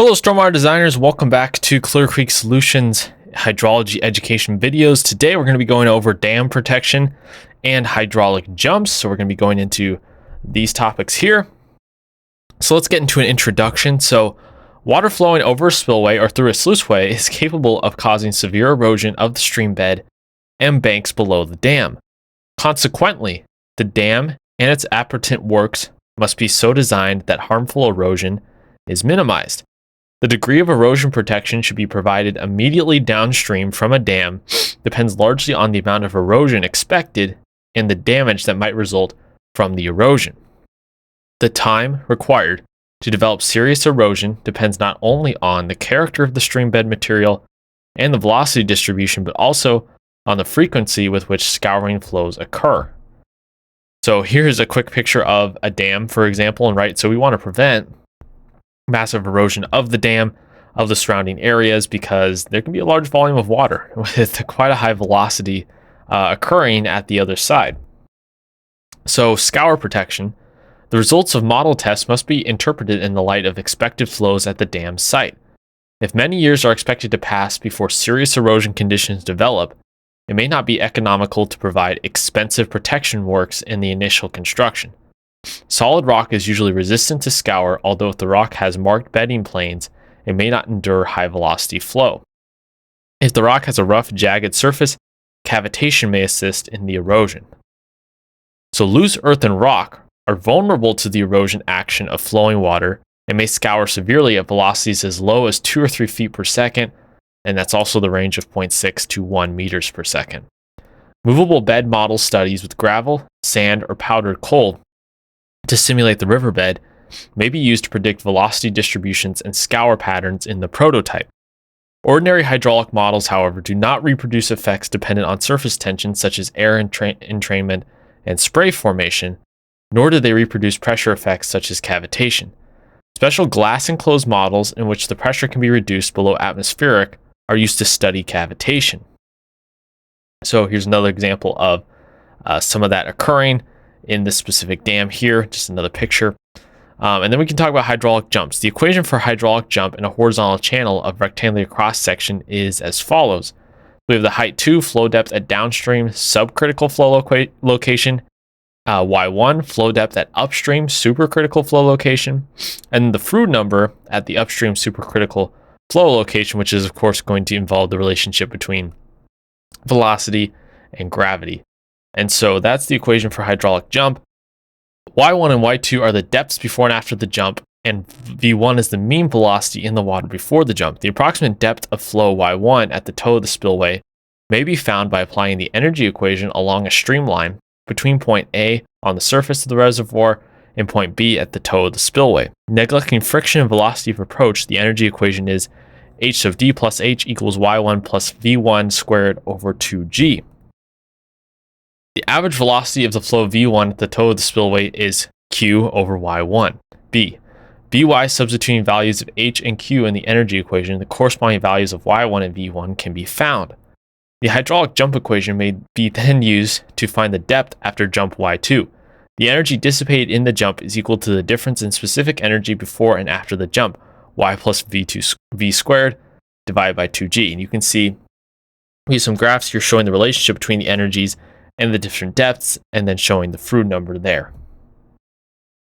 Hello, Stormwater designers. Welcome back to Clear Creek Solutions hydrology education videos. Today, we're going to be going over dam protection and hydraulic jumps. So we're going to be going into these topics here. So let's get into an introduction. So water flowing over a spillway or through a sluiceway is capable of causing severe erosion of the stream bed and banks below the dam. Consequently, the dam and its appurtenant works must be so designed that harmful erosion is minimized. The degree of erosion protection should be provided immediately downstream from a dam depends largely on the amount of erosion expected and the damage that might result from the erosion. The time required to develop serious erosion depends not only on the character of the stream bed material and the velocity distribution, but also on the frequency with which scouring flows occur. So here's a quick picture of a dam, for example, and right, so we want to prevent massive erosion of the dam, of the surrounding areas, because there can be a large volume of water with quite a high velocity occurring at the other side. So scour protection. The results of model tests must be interpreted in the light of expected flows at the dam site. If many years are expected to pass before serious erosion conditions develop, it may not be economical to provide expensive protection works in the initial construction. Solid rock is usually resistant to scour, although if the rock has marked bedding planes, it may not endure high velocity flow. If the rock has a rough, jagged surface, cavitation may assist in the erosion. So loose earth and rock are vulnerable to the erosion action of flowing water and may scour severely at velocities as low as 2 or 3 feet per second, and that's also the range of 0.6 to 1 meters per second. Movable bed model studies with gravel, sand, or powdered coal to simulate the riverbed may be used to predict velocity distributions and scour patterns in the prototype. Ordinary hydraulic models, however, do not reproduce effects dependent on surface tension such as air entrainment and spray formation, nor do they reproduce pressure effects such as cavitation. Special glass-enclosed models in which the pressure can be reduced below atmospheric are used to study cavitation. So here's another example of some of that occurring in this specific dam here, just another picture. And then we can talk about hydraulic jumps. The equation for hydraulic jump in a horizontal channel of rectangular cross section is as follows. We have the height 2 flow depth at downstream subcritical flow location, y1 flow depth at upstream supercritical flow location, and the Froude number at the upstream supercritical flow location, which is of course going to involve the relationship between velocity and gravity. And so that's the equation for hydraulic jump. Y1 and Y2 are the depths before and after the jump, and V1 is the mean velocity in the water before the jump. The approximate depth of flow Y1 at the toe of the spillway may be found by applying the energy equation along a streamline between point A on the surface of the reservoir and point B at the toe of the spillway. Neglecting friction and velocity of approach, the energy equation is H sub D plus H equals Y1 plus V1 squared over 2G. The average velocity of the flow V1 at the toe of the spillway is Q over Y1. By substituting values of H and Q in the energy equation, the corresponding values of Y1 and V1 can be found. The hydraulic jump equation may be then used to find the depth after jump Y2. The energy dissipated in the jump is equal to the difference in specific energy before and after the jump, Y plus V squared divided by 2G. And you can see we have some graphs here showing the relationship between the energies and the different depths, and then showing the Froude number there.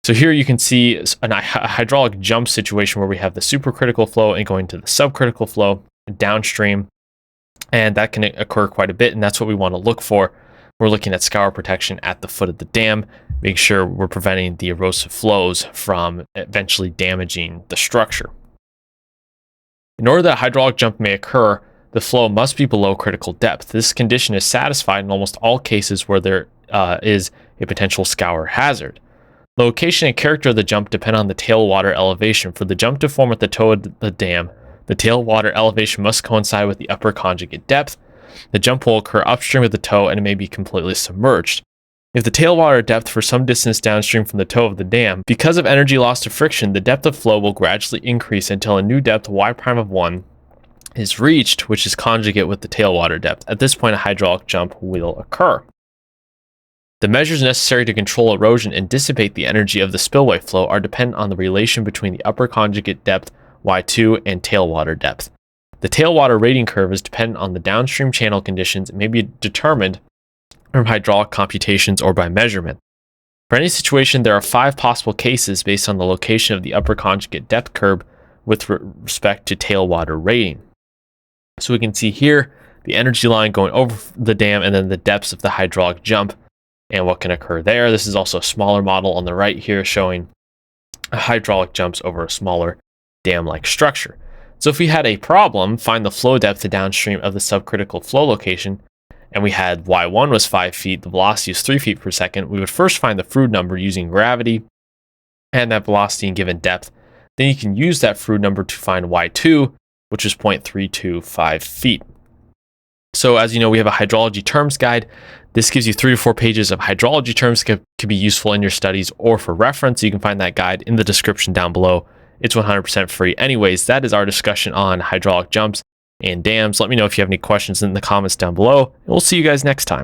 So here you can see a hydraulic jump situation where we have the supercritical flow and going to the subcritical flow downstream, and that can occur quite a bit, and that's what we want to look for. We're looking at scour protection at the foot of the dam, make sure we're preventing the erosive flows from eventually damaging the structure. In order that a hydraulic jump may occur, the flow must be below critical depth. This condition is satisfied in almost all cases where there is a potential scour hazard. Location and character of the jump depend on the tailwater elevation. For the jump to form at the toe of the dam, the tailwater elevation must coincide with the upper conjugate depth. The jump will occur upstream of the toe and it may be completely submerged. If the tailwater depth for some distance downstream from the toe of the dam, because of energy loss to friction, the depth of flow will gradually increase until a new depth y prime of 1 is reached, which is conjugate with the tailwater depth. At this point, a hydraulic jump will occur. The measures necessary to control erosion and dissipate the energy of the spillway flow are dependent on the relation between the upper conjugate depth Y2, and tailwater depth. The tailwater rating curve is dependent on the downstream channel conditions and may be determined from hydraulic computations or by measurement. For any situation, there are 5 possible cases based on the location of the upper conjugate depth curve with respect to tailwater rating. So we can see here the energy line going over the dam and then the depths of the hydraulic jump and what can occur there. This is also a smaller model on the right here showing hydraulic jumps over a smaller dam-like structure. So if we had a problem, find the flow depth to downstream of the subcritical flow location, and we had y1 was 5 feet, the velocity is 3 feet per second, we would first find the Froude number using gravity and that velocity and given depth. Then you can use that Froude number to find y2, which is 0.325 feet. So as you know, we have a hydrology terms guide. This gives you 3 to 4 pages of hydrology terms that could be useful in your studies or for reference. You can find that guide in the description down below. It's 100% free. Anyways, that is our discussion on hydraulic jumps and dams. Let me know if you have any questions in the comments down below. And we'll see you guys next time.